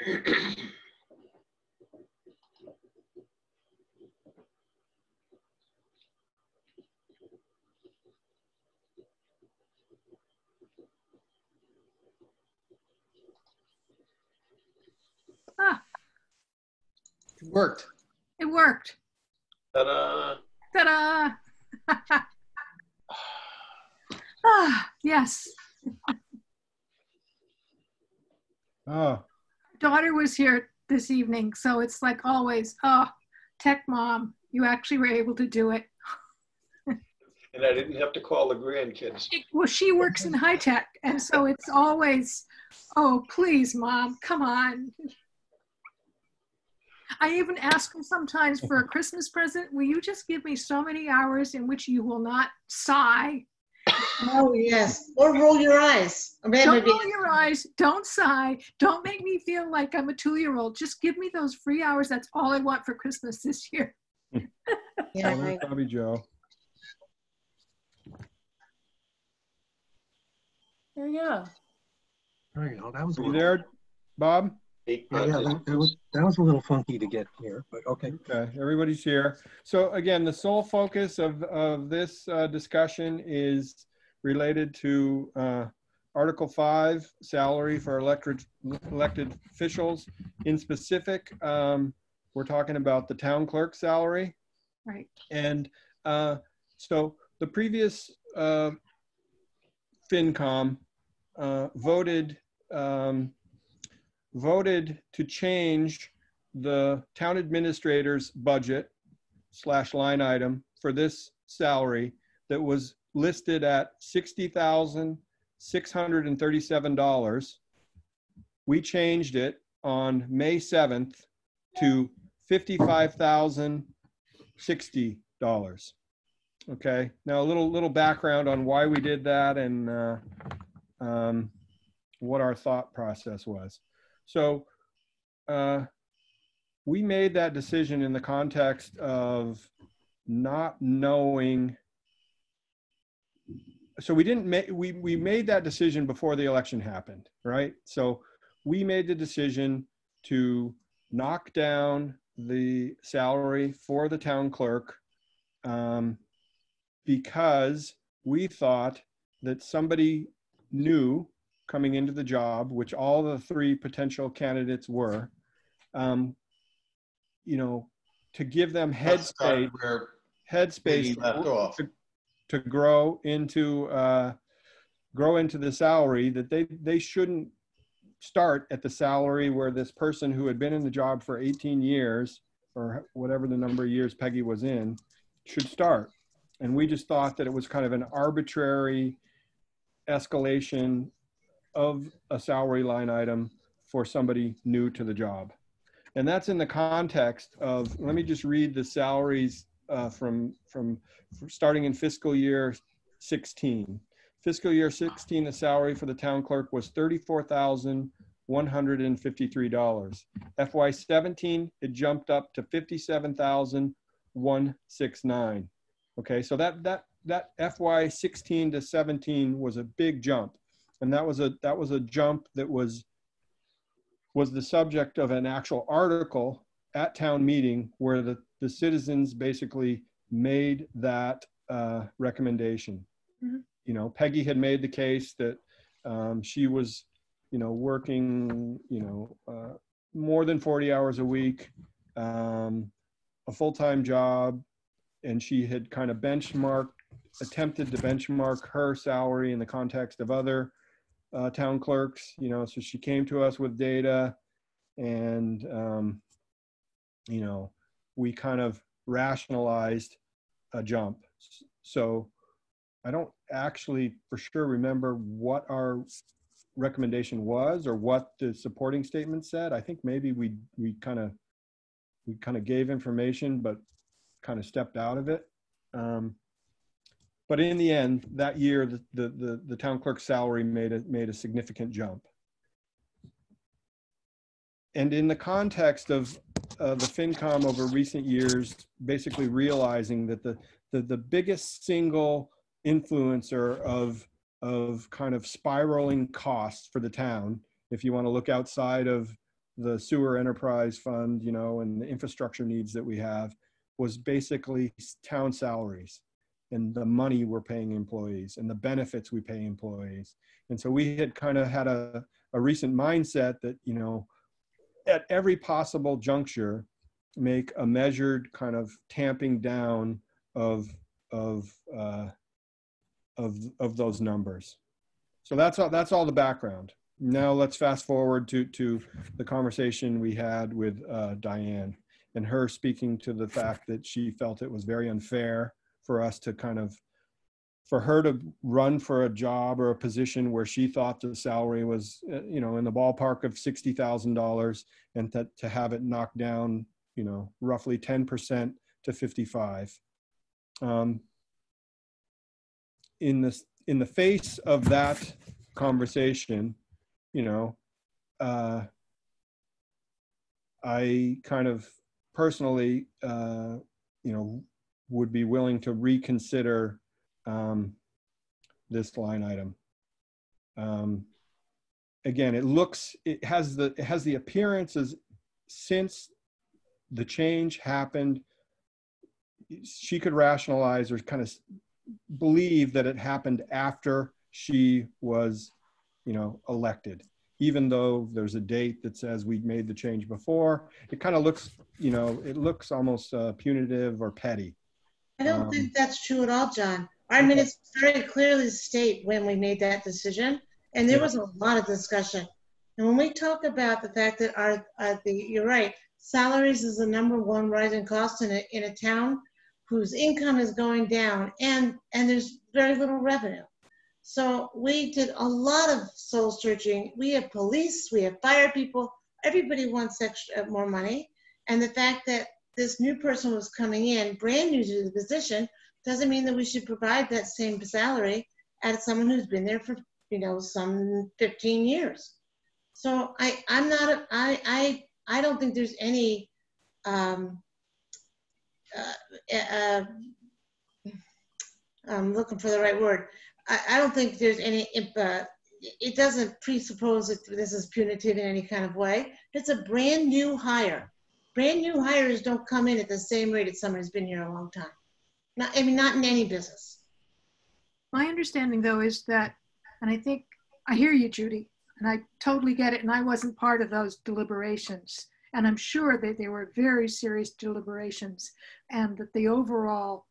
Ah, It worked. it worked. Ta-da! Ta-da! Ah, yes. Oh, Daughter was here this evening, so it's like always, oh, tech mom, you actually were able to do it. And I didn't have to call the grandkids. Well, she works in high tech, and so it's always, oh, please, mom, come on. I even ask them sometimes for a Christmas present, will you just give me so many hours in which you will not sigh? Oh, yes. Or roll your eyes. Don't roll your eyes. Don't sigh. Don't make me feel like I'm a 2-year-old. Just give me those free hours. That's all I want for Christmas this year. Yeah, well, probably Joe. There you go. There you go. That was a You little, there, Bob? yeah, that was a little funky to get here, but okay. Okay, everybody's here. So again, the sole focus of this discussion is related to Article 5, salary for elected officials. In specific, we're talking about the town clerk salary. Right. And so the previous FinCom voted to change the town administrator's budget / line item for this salary that was listed at $60,637. We changed it on May 7th to $55,060. Okay, now a little background on why we did that and what our thought process was. So we made that decision in the context of not knowing. So we didn't make, we made that decision before the election happened, right? So we made the decision to knock down the salary for the town clerk because we thought that somebody new coming into the job, which all the 3 potential candidates were, you know, to give them headspace to grow into the salary, that they shouldn't start at the salary where this person who had been in the job for 18 years or whatever the number of years Peggy was in should start. And we just thought that it was kind of an arbitrary escalation of a salary line item for somebody new to the job. And that's in the context of, let me just read the salaries from starting in fiscal year 16. Fiscal year 16, the salary for the town clerk was $34,153. FY 17, it jumped up to $57,169. Okay, so that FY 16 to 17 was a big jump. And that was a jump that was the subject of an actual article at town meeting where the citizens basically made that recommendation. Mm-hmm. You know, Peggy had made the case that she was, you know, working, you know, more than 40 hours a week, a full-time job, and she had kind of attempted to benchmark her salary in the context of other town clerks, you know, so she came to us with data and, you know, we kind of rationalized a jump. So I don't actually for sure remember what our recommendation was or what the supporting statement said. I think maybe we kind of gave information, but kind of stepped out of it. But in the end, that year, the town clerk's salary made a significant jump. And in the context of the FinCom over recent years, basically realizing that the biggest single influencer of kind of spiraling costs for the town, if you want to look outside of the sewer enterprise fund, you know, and the infrastructure needs that we have was basically town salaries and the money we're paying employees and the benefits we pay employees. And so we had kind of had a recent mindset that, you know, at every possible juncture, make a measured kind of tamping down of those numbers. So that's all the background. Now let's fast forward to the conversation we had with Diane, and her speaking to the fact that she felt it was very unfair for us to kind of, for her to run for a job or a position where she thought the salary was, you know, in the ballpark of $60,000, and to have it knocked down, you know, roughly 10% to 55. In the face of that conversation, you know, I kind of personally, you know, would be willing to reconsider this line item. Again, it has the appearances, since the change happened, she could rationalize or kind of believe that it happened after she was, you know, elected. Even though there's a date that says we made the change before, it kind of looks, you know, it looks almost punitive or petty. I don't think that's true at all, John. Our minutes very clearly state when we made that decision, and there was a lot of discussion. And when we talk about the fact that you're right, salaries is the #1 rising cost in a town whose income is going down, and there's very little revenue. So we did a lot of soul searching. We have police, we have fire people, everybody wants more money. And the fact that this new person was coming in, brand new to the position, doesn't mean that we should provide that same salary as someone who's been there for, you know, some 15 years. So I don't think there's any, I'm looking for the right word. I don't think there's any, it doesn't presuppose that this is punitive in any kind of way. It's a brand new hire. Brand new hires don't come in at the same rate as someone who's been here a long time. Not in any business. My understanding, though, is that, and I think, I hear you, Judy, and I totally get it, and I wasn't part of those deliberations. And I'm sure that they were very serious deliberations, and that the overall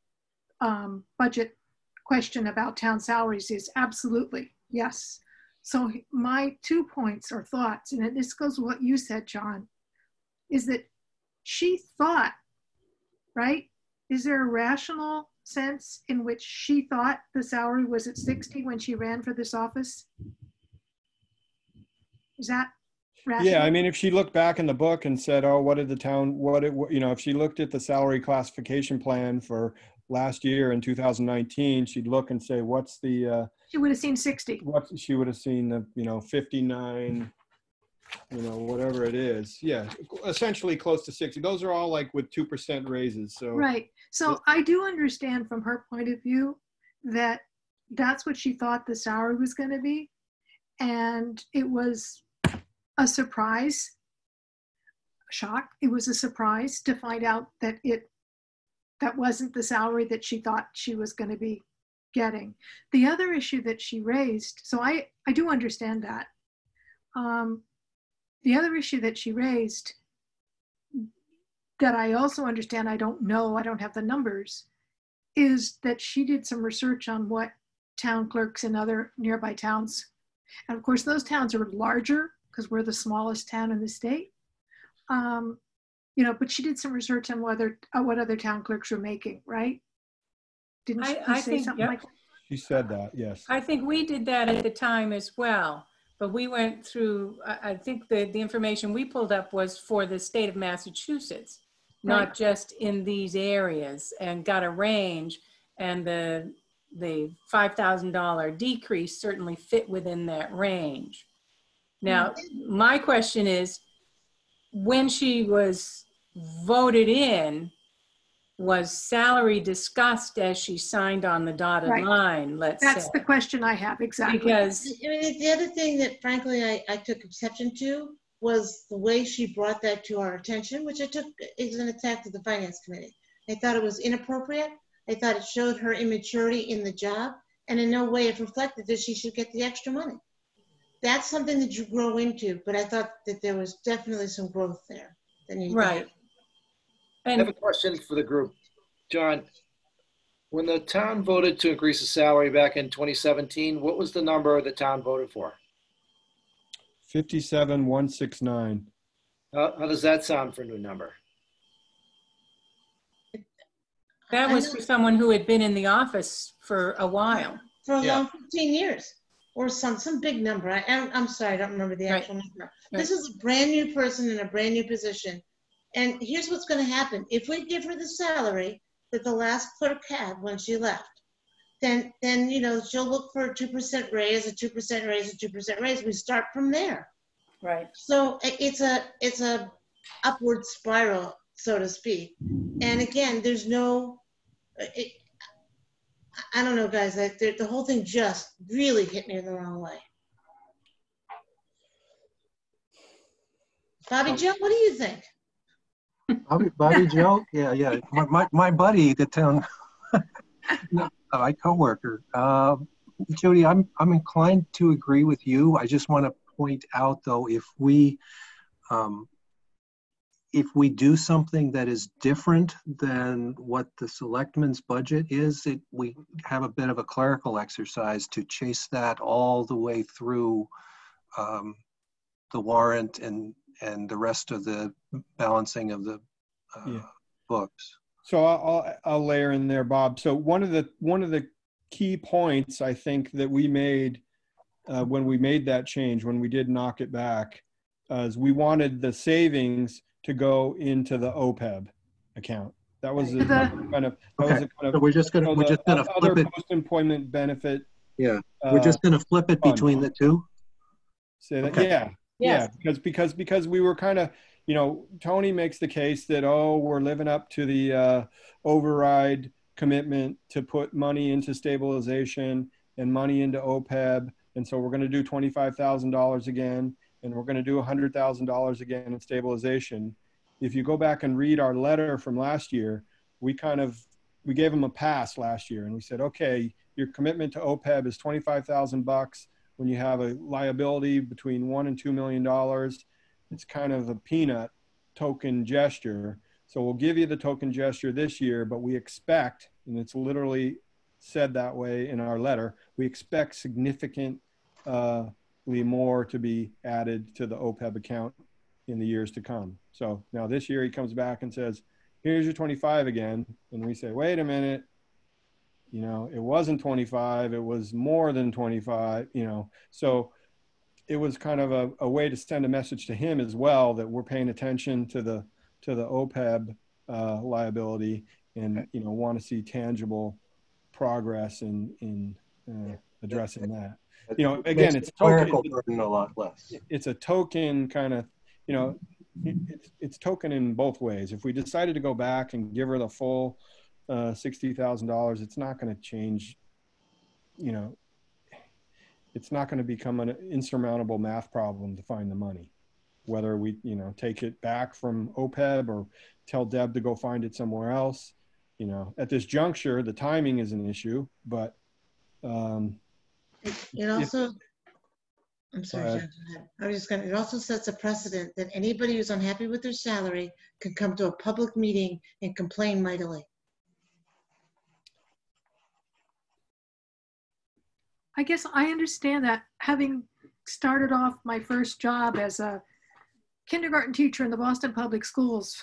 budget question about town salaries is absolutely, yes. So my 2 points or thoughts, and this goes with what you said, John, is that she thought, right? Is there a rational sense in which she thought the salary was at 60 when she ran for this office? Is that rational? Yeah, I mean, if she looked back in the book and said, oh, what did the town, you know, if she looked at the salary classification plan for last year in 2019, she'd look and say, what's the... she would have seen 60. She would have seen the, you know, 59, you know, whatever it is. Yeah, essentially close to 60. Those are all like with 2% raises. So right. So I do understand from her point of view that that's what she thought the salary was going to be. And it was a surprise, shock. It was a surprise to find out that that wasn't the salary that she thought she was going to be getting. The other issue that she raised, so I do understand that. The other issue that she raised that I also understand, I don't know, I don't have the numbers, is that she did some research on what town clerks in other nearby towns. And of course, those towns are larger because we're the smallest town in the state. You know, but she did some research on what other town clerks were making, right? Didn't she say something like that? she said that, yes. I think we did that at the time as well. But we went through, I think the information we pulled up was for the state of Massachusetts, not just in these areas, and got a range. And the $5,000 decrease certainly fit within that range. Now, my question is, when she was voted in, was salary discussed as she signed on the dotted line, let's say? That's the question I have, exactly. Because I mean, the other thing that frankly I took exception to was the way she brought that to our attention, which I took as an attack to the finance committee. I thought it was inappropriate. I thought it showed her immaturity in the job, and in no way it reflected that she should get the extra money. That's something that you grow into, but I thought that there was definitely some growth there that needed to happen. Right. I have a And question for the group. John, when the town voted to increase the salary back in 2017, what was the number the town voted for? 57,169. How does that sound for a new number? that I was know for someone who had been in the office for a while. for a Yeah. long 15 years or some big number. I'm sorry, I don't remember the Right. actual number. This is a brand new person in a brand new position. And here's what's going to happen. If we give her the salary that the last clerk had when she left, then you know, she'll look for a 2% raise, a 2% raise, a 2% raise. We start from there. Right. So it's a upward spiral, so to speak. And again, there's no, I don't know, guys. The whole thing just really hit me in the wrong way. Bobby Joe, what do you think? Bobby Joe, yeah. My buddy, the town, my coworker, Jody. I'm inclined to agree with you. I just want to point out, though, if we do something that is different than what the selectmen's budget is, we have a bit of a clerical exercise to chase that all the way through the warrant and the rest of the balancing of the books. So I'll layer in there, Bob. So one of the key points I think that we made when we made that change, when we did knock it back, is we wanted the savings to go into the OPEB account. That was a kind of. So we're just gonna flip it. Post-employment benefit. Yeah, we're just gonna flip it between the two. Say that, Okay. yeah. Yes. Yeah, because we were kind of, you know, Tony makes the case that, we're living up to the override commitment to put money into stabilization and money into OPEB. And so we're going to do $25,000 again, and we're going to do $100,000 again in stabilization. If you go back and read our letter from last year, we gave them a pass last year, and we said, okay, your commitment to OPEB is $25,000 when you have a liability between $1 and $2 million. It's kind of a peanut token gesture. So we'll give you the token gesture this year, but we expect, and it's literally said that way in our letter, we expect significantly more to be added to the OPEB account in the years to come. So now this year he comes back and says, here's your 25 again. And we say, wait a minute, you know, it wasn't 25, it was more than 25, you know. So it was kind of a way to send a message to him as well that we're paying attention to the OPEB liability and, you know, want to see tangible progress in addressing that. You know, again, it's clerical burden a lot less. It's a token kind of, you know, it's token in both ways. If we decided to go back and give her the full $60,000, it's not going to change, you know, it's not going to become an insurmountable math problem to find the money. Whether we, you know, take it back from OPEB or tell Deb to go find it somewhere else, you know, at this juncture, the timing is an issue, but it also, I'm sorry, John, I was just going to, it also sets a precedent that anybody who's unhappy with their salary can come to a public meeting and complain mightily. I guess I understand that, having started off my first job as a kindergarten teacher in the Boston Public Schools,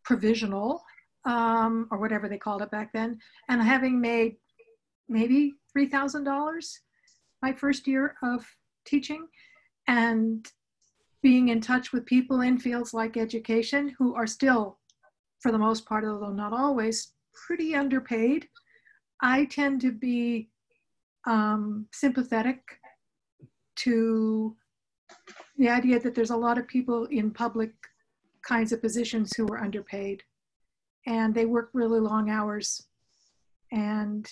provisional, or whatever they called it back then, and having made maybe $3,000 my first year of teaching, and being in touch with people in fields like education who are still, for the most part, although not always, pretty underpaid. I tend to be sympathetic to the idea that there's a lot of people in public kinds of positions who are underpaid, and they work really long hours. And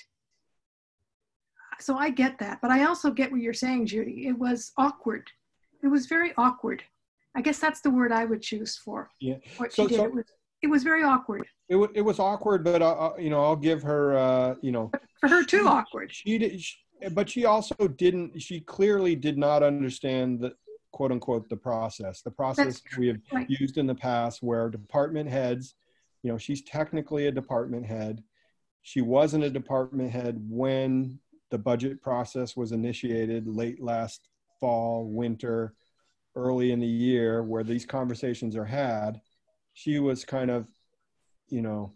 so I get that, but I also get what you're saying, Judy. It was awkward. It was very awkward. I guess that's the word I would choose for Yeah. what So, she did. It was very awkward. it was awkward, but you know, I'll give her, you know, For her too, awkward. She did, but she also didn't. She clearly did not understand the quote unquote the process. The process we have right. used in the past, where department heads, you know, she's technically a department head. She wasn't a department head when the budget process was initiated late last fall, winter, early in the year, where these conversations are had. She was kind of, you know,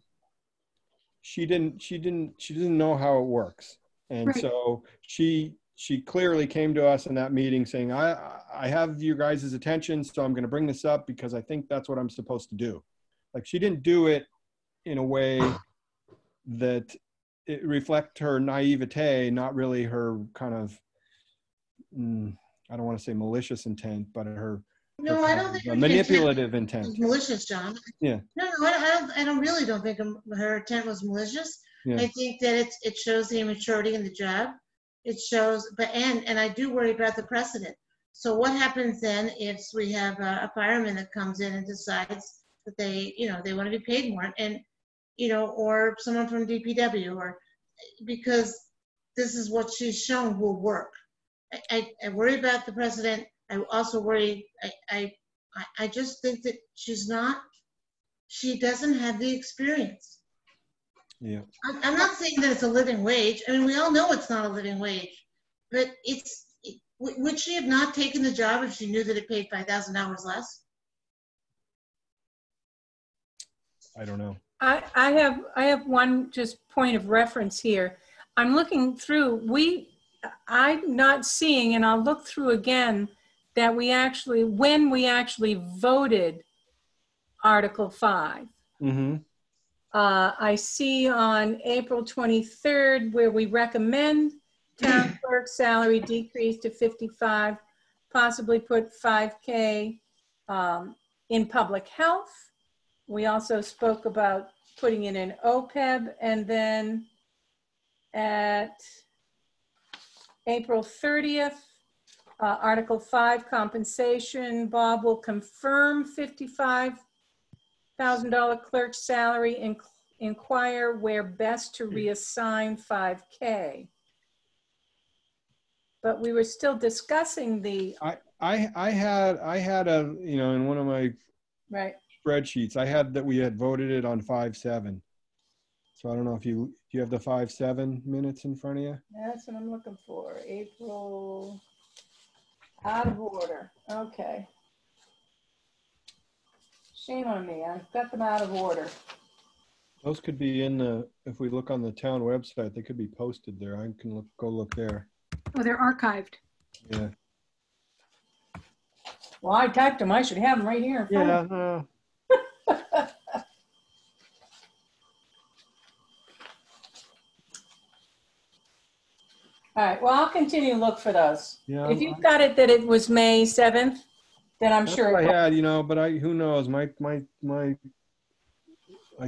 she didn't know how it works. And Right. so she clearly came to us in that meeting saying, I have your guys' attention, so I'm going to bring this up because I think that's what I'm supposed to do. Like, she didn't do it in a way that it reflect her naivete, not really her kind of, I don't want to say malicious intent, but her No, I don't think her manipulative intent intent. was malicious, John. Yeah. No, I don't really don't think her intent was malicious. Yeah. I think that it shows the immaturity in the job. It shows, and I do worry about the precedent. So what happens then if we have a fireman that comes in and decides that they want to be paid more, and or someone from DPW, or because this is what she's shown will work. I worry about the precedent. I also worry. I just think that she doesn't have the experience. Yeah. I'm not saying that it's a living wage. I mean, we all know it's not a living wage, but would she have not taken the job if she knew that it paid $5,000 less? I don't know. I have one just point of reference here. I'm looking through, I'm not seeing, and I'll look through again, that when we actually voted Article 5. Mm-hmm. I see on April 23rd where we recommend town clerk salary decrease to 55, possibly put 5K in public health. We also spoke about putting in an OPEB, and then at April 30th, Article 5 compensation, Bob will confirm $55,000 clerk salary and inquire where best to reassign 5K. But we were still discussing the. I had a, in one of my right spreadsheets, I had that we had voted it on 5-7. So I don't know if you have the 5-7 minutes in front of you. That's what I'm looking for. April, out of order. Okay. Shame on me. I've got them out of order. Those could be if we look on the town website, they could be posted there. I can go look there. Oh, they're archived. Yeah. Well, I typed them. I should have them right here. Yeah. No. All right. Well, I'll continue to look for those. Yeah. If you've got it that it was May 7th, then I'm That's sure. what I had, but who knows? I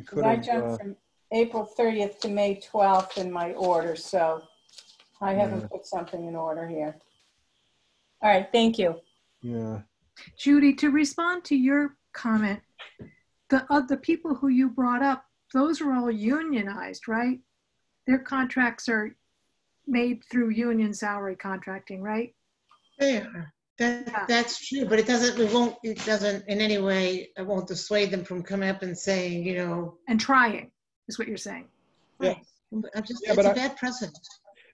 could I have. jumped from April 30th to May 12th in my order, so I haven't put something in order here. All right. Thank you. Yeah. Judy, to respond to your comment, the people who you brought up, those are all unionized, right? Their contracts are made through union salary contracting, right? They are. That's true, but it doesn't in any way, it won't dissuade them from coming up and saying, And trying is what you're saying. Yeah. It's a bad precedent.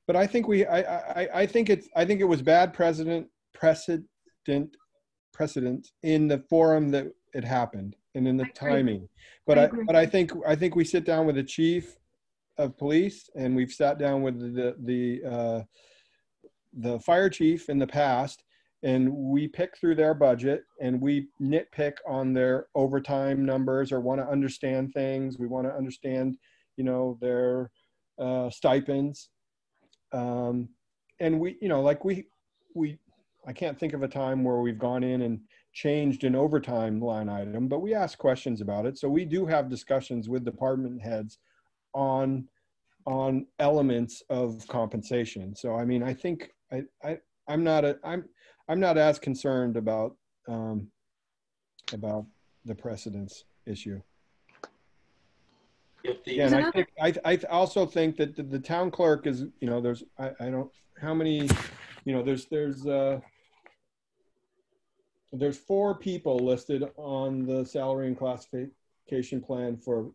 But I think I think it was bad precedent in the forum that it happened and in the timing. But I think we sit down with the chief of police, and we've sat down with the fire chief in the past, and we pick through their budget, and we nitpick on their overtime numbers, or want to understand things. We want to understand, their stipends, and I can't think of a time where we've gone in and changed an overtime line item, but we ask questions about it. So we do have discussions with department heads on elements of compensation. So I mean, I think I'm not as concerned about about the precedence issue. If the, Yeah, and I also think that the town clerk is, you know, there's, I don't, how many, you know, there's 4 people listed on the salary and classification plan for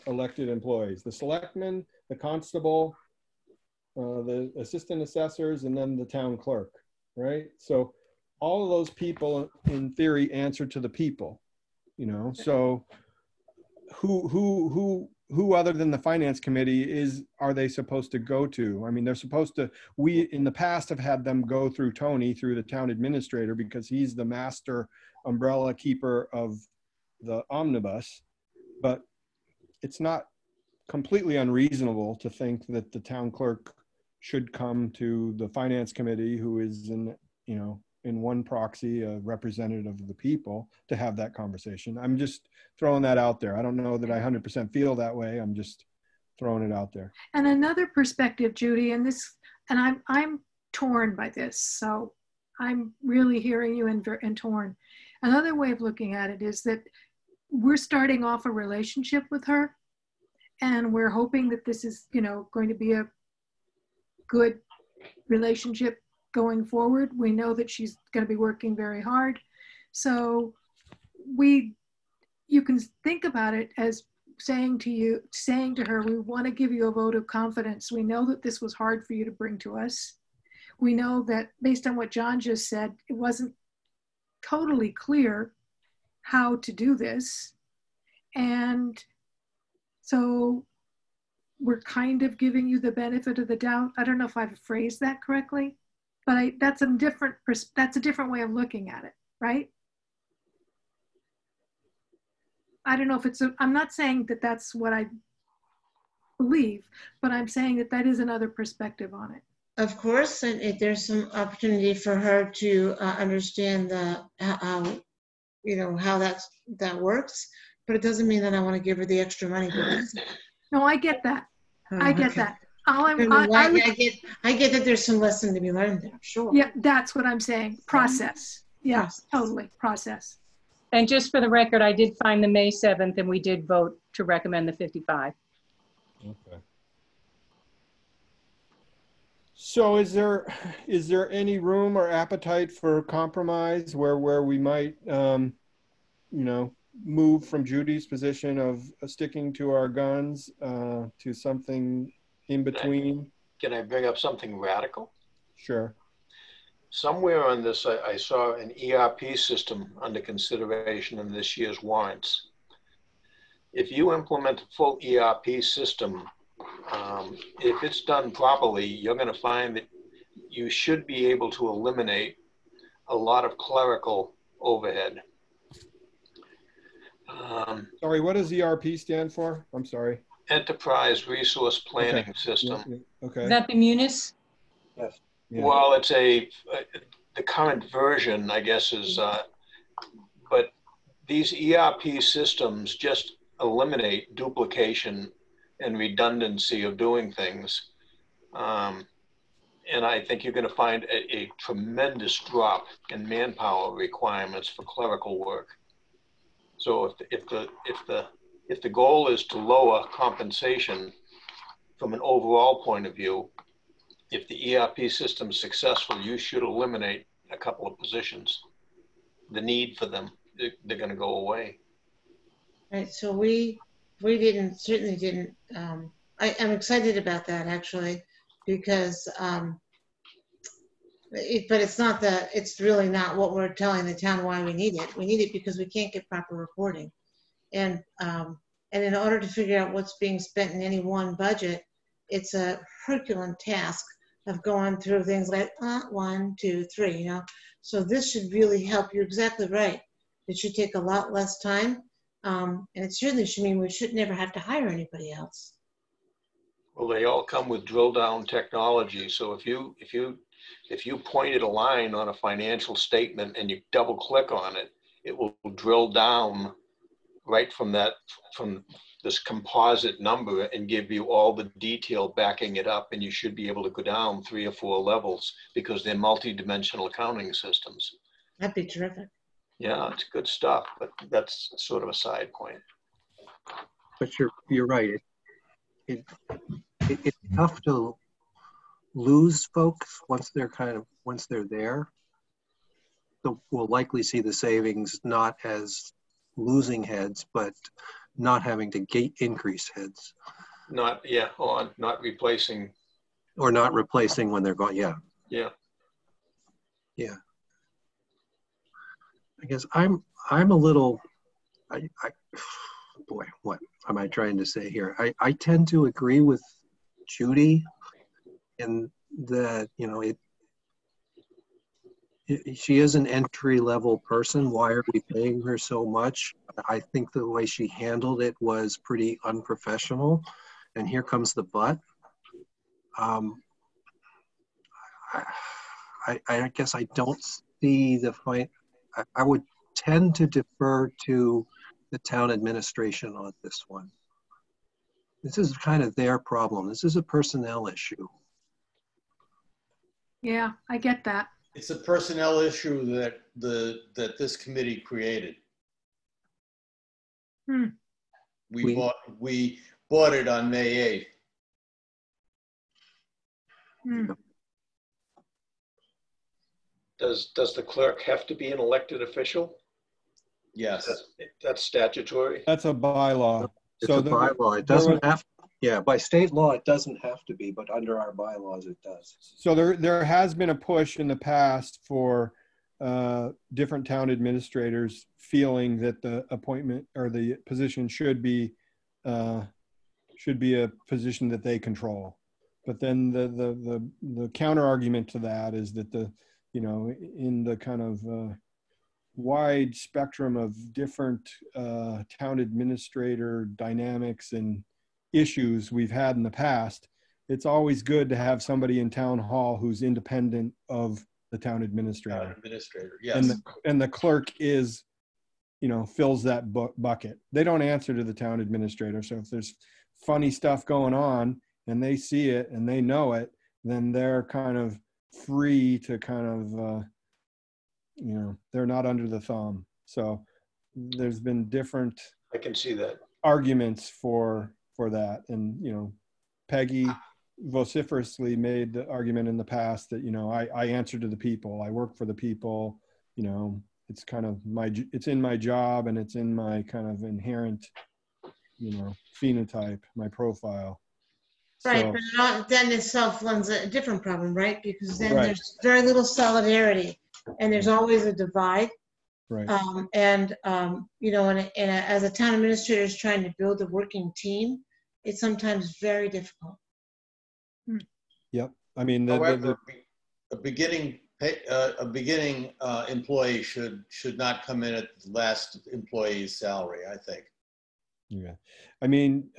elected employees: the selectman, the constable, the assistant assessors, and then the town clerk, right? So all of those people in theory answer to the people, you know. So who other than the finance committee are they supposed to go to? I mean, they're supposed to, we in the past have had them go through Tony, through the town administrator, because he's the master umbrella keeper of the omnibus. But it's not completely unreasonable to think that the town clerk should come to the finance committee, who is in, you know, in one proxy, a representative of the people, to have that conversation. I'm just throwing that out there. I don't know that I 100% feel that way. I'm just throwing it out there. And another perspective, Judy, and I'm torn by this. So I'm really hearing you and torn. Another way of looking at it is that we're starting off a relationship with her, and we're hoping that this is, you know, going to be a good relationship going forward. We know that she's going to be working very hard. So you can think about it as saying to her, we want to give you a vote of confidence. We know that this was hard for you to bring to us. We know that based on what John just said, it wasn't totally clear how to do this. And so we're kind of giving you the benefit of the doubt. I don't know if I've phrased that correctly, but that's a different way of looking at it, right? I don't know if I'm not saying that that's what I believe, but I'm saying that that is another perspective on it. Of course, and if there's some opportunity for her to understand you know, how that works, but it doesn't mean that I want to give her the extra money. No, I get that. I get Okay. that. I get that there's some lesson to be learned there, sure. Yeah, that's what I'm saying. Process. Yeah, Process. totally. Process. And just for the record, I did find the May 7th and we did vote to recommend the 55. Okay. So is there any room or appetite for compromise where we might, you know, move from Judy's position of sticking to our guns to something in between? can I bring up something radical? Sure. Somewhere on this, I saw an ERP system under consideration in this year's warrants. If you implement a full ERP system, if it's done properly, you're going to find that you should be able to eliminate a lot of clerical overhead. Sorry, what does ERP stand for? I'm sorry. Enterprise Resource Planning Okay. System. Yeah. Okay. Is that the Munis? Yes. Yeah. Well, it's the current version, I guess, is, but these ERP systems just eliminate duplication and redundancy of doing things. And I think you're going to find a tremendous drop in manpower requirements for clerical work. So if the goal is to lower compensation from an overall point of view, if the ERP system is successful, you should eliminate a couple of positions. The need for them, they're going to go away. Right, so we certainly didn't, I'm excited about that actually, because, but it's really not what we're telling the town why we need it. We need it because we can't get proper reporting. And in order to figure out what's being spent in any one budget, it's a Herculean task of going through things like 1, 2, 3, you know. So this should really help. You're exactly right. It should take a lot less time. And it certainly should mean we should never have to hire anybody else. Well, they all come with drill down technology. So if you pointed a line on a financial statement and you double click on it, it will drill down right from this composite number and give you all the detail backing it up. And you should be able to go down 3 or 4 levels because they're multi-dimensional accounting systems. That'd be terrific. Yeah, it's good stuff, but that's sort of a side point. But you're right. It's tough to lose folks once they're there. So we'll likely see the savings not as losing heads, but not having to increase heads. Not, yeah, or not replacing. Or not replacing when they're gone, yeah. Yeah. Yeah. I guess I'm a little, boy, what am I trying to say here? I tend to agree with Judy in that, you know, she is an entry-level person. Why are we paying her so much? I think the way she handled it was pretty unprofessional. And here comes the but. I guess I don't see the point. I would tend to defer to the town administration on this one. This is kind of their problem. This is a personnel issue. Yeah, I get that. It's a personnel issue that this committee created. We bought it on May 8th. Does the clerk have to be an elected official? Yes. That's statutory. That's a bylaw. It's a bylaw. It doesn't have, yeah, by state law, it doesn't have to be, but under our bylaws, it does. So there has been a push in the past for different town administrators feeling that the appointment or the position should be a position that they control. But then the counter argument to that is that in the kind of wide spectrum of different town administrator dynamics and issues we've had in the past, it's always good to have somebody in town hall who's independent of the town administrator. Yes. And the clerk is, fills that bucket. They don't answer to the town administrator. So if there's funny stuff going on and they see it and they know it, then they're kind of free to kind of, they're not under the thumb. So there's been different I can see that arguments for that. And, Peggy vociferously made the argument in the past that, I answer to the people, I work for the people, it's kind of it's in my job and it's in my kind of inherent, phenotype, my profile. Right, but then itself lends a different problem, right? Because then there's very little solidarity and there's always a divide. Right. And as a town administrator is trying to build a working team, it's sometimes very difficult. Yep. I mean, however, a beginning employee should not come in at the last employee's salary, I think. Yeah. I mean,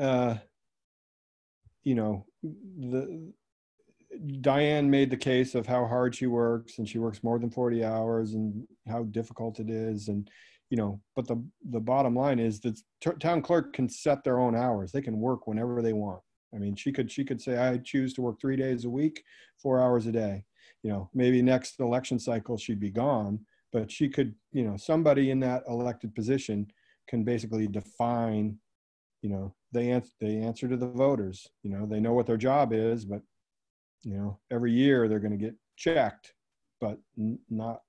Diane made the case of how hard she works, and she works more than 40 hours and how difficult it is. And, but the bottom line is that town clerk can set their own hours. They can work whenever they want. I mean, she could say, I choose to work 3 days a week, 4 hours a day. Maybe next election cycle she'd be gone, but she could, somebody in that elected position can basically define, they answer to the voters. They know what their job is, but every year they're going to get checked, but not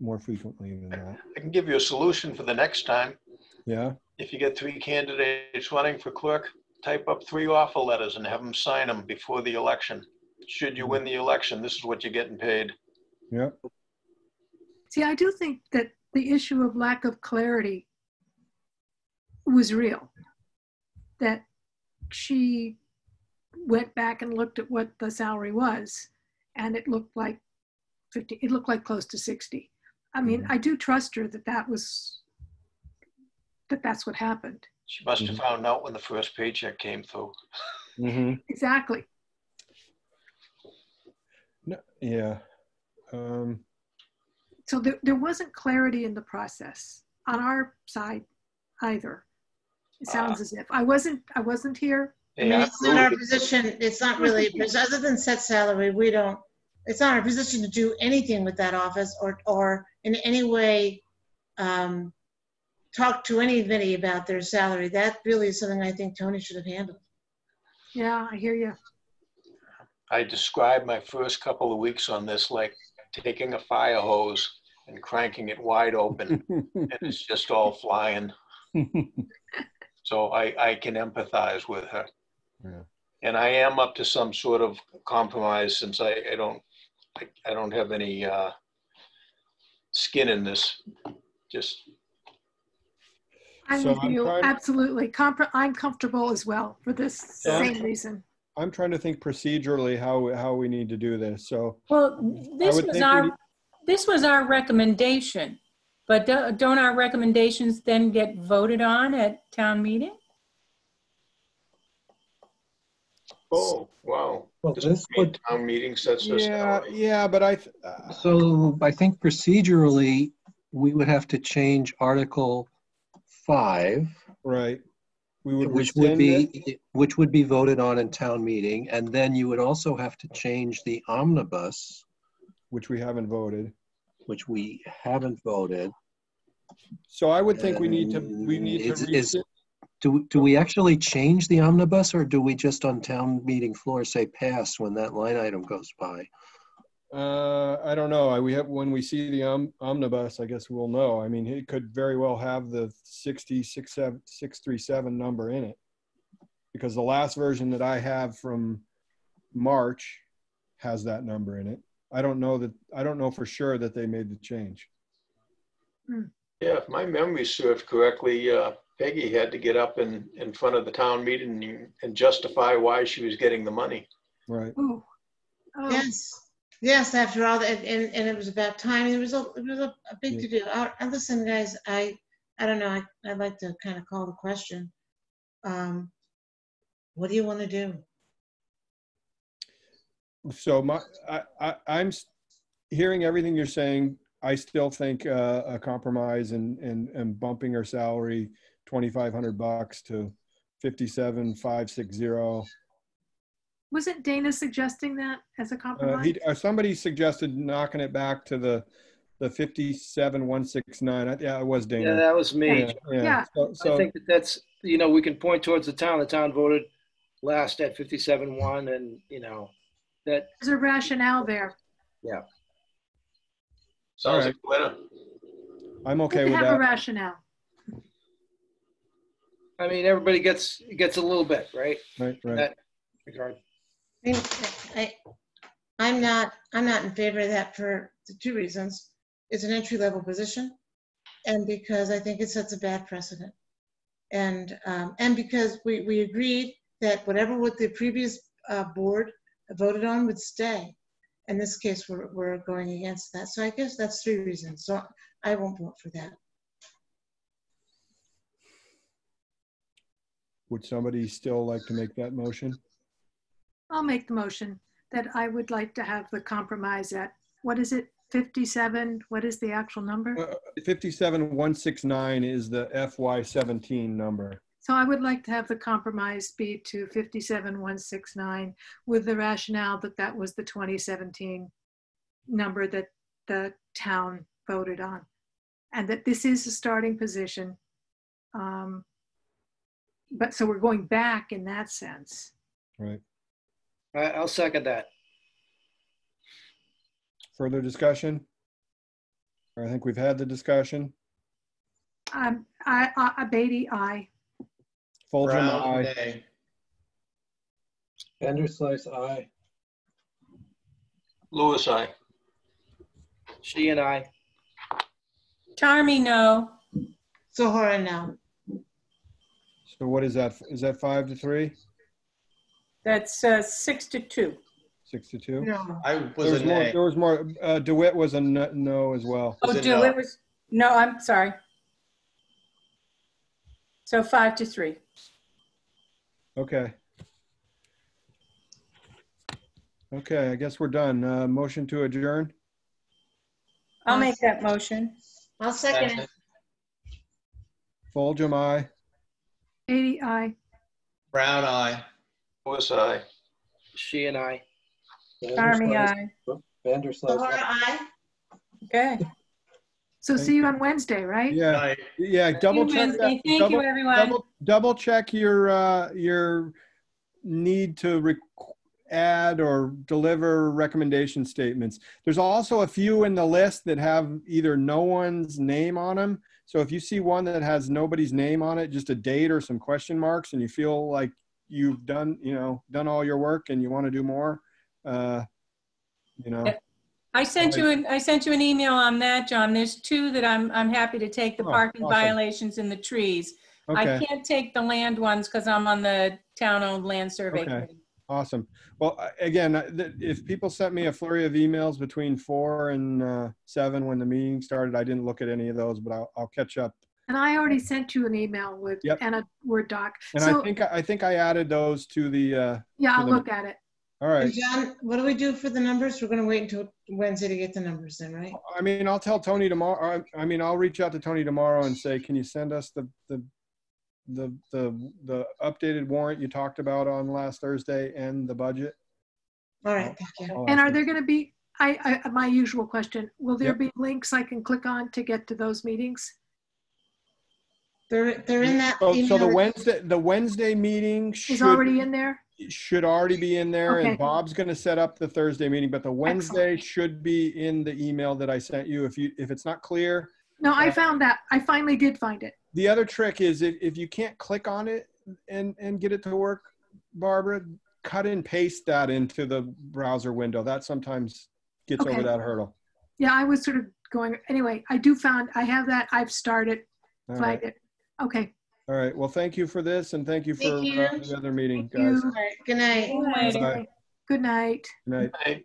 more frequently than that. I can give you a solution for the next time. Yeah. If you get 3 candidates running for clerk, type up 3 offer letters and have them sign them before the election. Should you win the election, this is what you're getting paid. Yeah. See, I do think that the issue of lack of clarity was real. That she went back and looked at what the salary was, and it looked like 50. It looked like close to 60. I mean, I do trust her that's what happened. She must have found out when the first paycheck came through. Exactly. No, yeah. So there wasn't clarity in the process on our side either. It sounds as if I wasn't here. I mean, it's not our position. It's not really, other than set salary, it's not our position to do anything with that office or in any way talk to anybody about their salary. That really is something I think Tony should have handled. Yeah, I hear you. I described my first couple of weeks on this like taking a fire hose and cranking it wide open, and it's just all flying. So I can empathize with her. Yeah. And I am up to some sort of compromise since I don't have any skin in this. Just I'm So with I'm you, trying- absolutely. I'm comfortable as well for this Yeah. same reason. I'm trying to think procedurally how we need to do this. So Well, this would was think our, we need- this was our recommendation, but don't our recommendations then get voted on at town meeting? oh wow. Well, This this would, town meeting sets their yeah, salary. yeah, but so I think procedurally, we would have to change Article 5, right. We would which would rescind it. be voted on in town meeting, and then you would also have to change the omnibus, Which we haven't voted. which we haven't voted. So I would think we need to Is- rescind. Do we actually change the omnibus, or do we just on town meeting floor say pass when that line item goes by? I don't know. We have, when we see the omnibus, I guess we'll know. I mean, it could very well have the 637 number in it, because the last version that I have from March has that number in it. I don't know for sure that they made the change. Yeah, if my memory served correctly, Peggy had to get up in front of the town meeting and justify why she was getting the money. Right. Oh, oh. Yes, after all that, and it was about time. It was a big Yeah. to do. Listen, guys, I don't know. I'd like to kind of call the question. What do you want to do? So I'm hearing everything you're saying. I still think a compromise and bumping her salary $2,500 to 57,560. Wasn't Dana suggesting that as a compromise? Somebody suggested knocking it back to the 57,169. Yeah, it was Dana. Yeah, that was me. Yeah. So I think that's, we can point towards the town. The town voted last at 57-1, and, that, There's a rationale there. yeah. Sounds All right. like a winner. I'm We okay can with have a that. rationale. I mean, everybody gets a little bit, right? Right. In that regard. I'm not in favor of that for the two reasons. It's an entry-level position, and because I think it sets a bad precedent, and because we agreed that whatever what the previous board voted on would stay. In this case, we're going against that. So I guess that's three reasons. So I won't vote for that. Would somebody still like to make that motion? I'll make the motion that I would like to have the compromise at, what is it, 57? What is the actual number? 57,169 is the FY17 number. So I would like to have the compromise be to 57,169 with the rationale that that was the 2017 number that the town voted on, and that this is a starting position. But so we're going back in that sense. Right. I'll second that. Further discussion? I think we've had the discussion. Beatty, aye. Fulgham, Brown, aye. nay. Vanderslice, aye. Lewis, I. She and I. Charmy, no. Zohara, no. So what is that? Is that 5-3? That's 6-2. 6-2? No. I was a nay. There was more. DeWitt was a no as well. Oh, Was it do no? it was, no, I'm sorry. So 5-3. Okay. Okay, I guess we're done. Motion to adjourn? I'll make that motion. I'll second it. Fulgham, aye. Beatty, aye. Brown, aye. Lewis, I. She and I. Charmy, aye. Vanderslice, Zohara, aye. Okay. So Thank see you on Wednesday, right? Yeah, yeah. Double check that. Wednesday. Thank you, everyone. Double check your need to add or deliver recommendation statements. There's also a few in the list that have either no one's name on them. So if you see one that has nobody's name on it, just a date or some question marks, and you feel like you've done all your work and you want to do more, I sent you an email on that, John. There's two that I'm happy to take, the parking awesome. violations and the trees. Okay. I can't take the land ones because I'm on the town-owned land survey Okay. committee. Awesome. Well, again, if people sent me a flurry of emails between 4 and 7 when the meeting started, I didn't look at any of those, but I'll catch up. And I already sent you an email with and a Word doc. And so, I think I added those to the. Yeah, I'll look at it. All right. And John, what do we do for the numbers? We're going to wait until Wednesday to get the numbers in, right? I mean, I'll tell Tony tomorrow. I mean, I'll reach out to Tony tomorrow and say, can you send us the updated warrant you talked about on last Thursday and the budget? All right, thank you. And are there going to be, my usual question, will there be links I can click on to get to those meetings? They're in that email. So the Wednesday meeting is already in there? Should already be in there. Okay. And Bob's going to set up the Thursday meeting, but the Wednesday Excellent. should be in the email that I sent you. If it's not clear. No, I found that. I finally did find it. The other trick is if you can't click on it and get it to work, Barbara, cut and paste that into the browser window. That sometimes gets over that hurdle. Yeah, I was sort of going, anyway, I have that. I've started, flagged it. Okay. All right. Well, thank you for this, and thank you for the other meeting, Thank guys. you. Good night. Good night. Good night. Right.